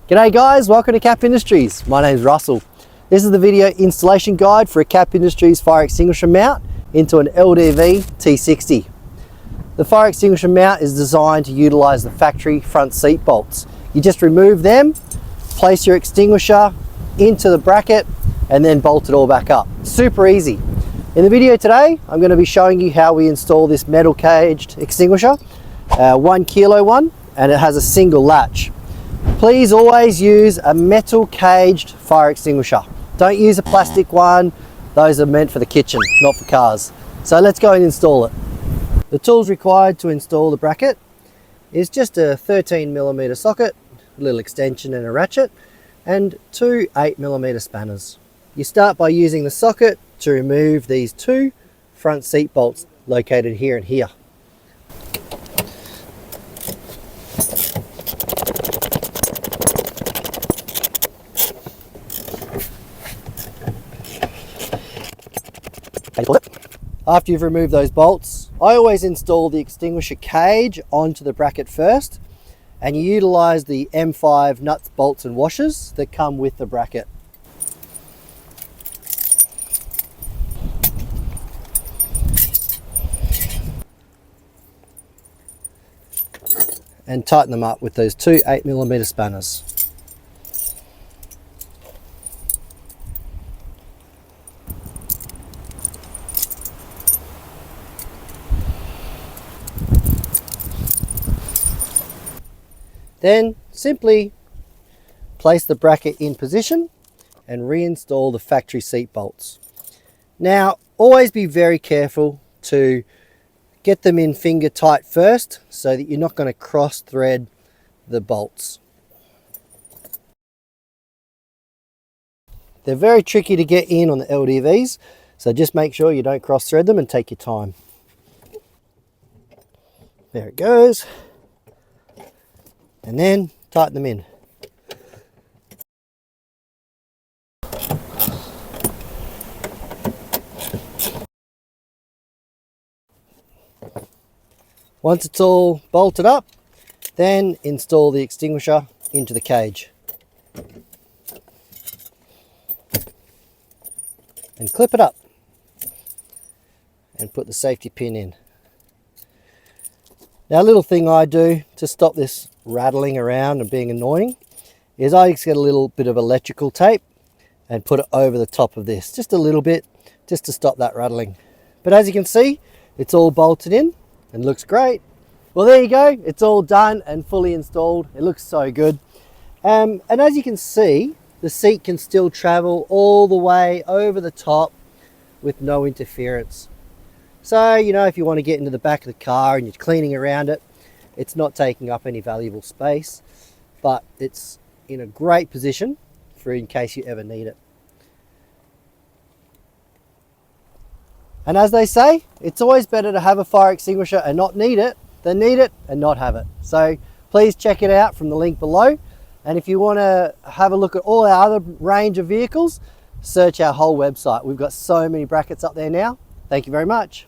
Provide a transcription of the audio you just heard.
G'day guys, welcome to Kap Industries. My name is Russell. This is the video installation guide for a Kap Industries fire extinguisher mount into an LDV T60. The fire extinguisher mount is designed to utilise the factory front seat bolts. You just remove them, place your extinguisher into the bracket and then bolt it all back up. Super easy. In the video today, I'm going to be showing you how we install this metal caged extinguisher, 1 kilo one, and it has a single latch. Please always use a metal caged fire extinguisher. Don't use a plastic one. Those are meant for the kitchen, not for cars. So let's go and install it. The tools required to install the bracket is just a 13mm socket, a little extension and a ratchet, and two 8mm spanners. You start by using the socket to remove these two front seat bolts located here and here. After you've removed those bolts, I always install the extinguisher cage onto the bracket first, and you utilise the M5 nuts, bolts and washers that come with the bracket. And tighten them up with those two 8mm spanners. Then simply place the bracket in position and reinstall the factory seat bolts. Now, always be very careful to get them in finger tight first so that you're not going to cross thread the bolts. They're very tricky to get in on the LDVs, so just make sure you don't cross thread them and take your time. There it goes. And then tighten them in. Once it's all bolted up, then install the extinguisher into the cage. And clip it up. And put the safety pin in. Now, a little thing I do to stop this rattling around and being annoying is I just get a little bit of electrical tape and put it over the top of this, just a little bit, just to stop that rattling. But as you can see, it's all bolted in and looks great. Well, there you go, it's all done and fully installed. It looks so good. And as you can see, the seat can still travel all the way over the top with no interference. So, you know, if you want to get into the back of the car and you're cleaning around it, it's not taking up any valuable space, but it's in a great position for in case you ever need it. And as they say, it's always better to have a fire extinguisher and not need it than need it and not have it. So please check it out from the link below. And if you want to have a look at all our other range of vehicles, search our whole website. We've got so many brackets up there now. Thank you very much.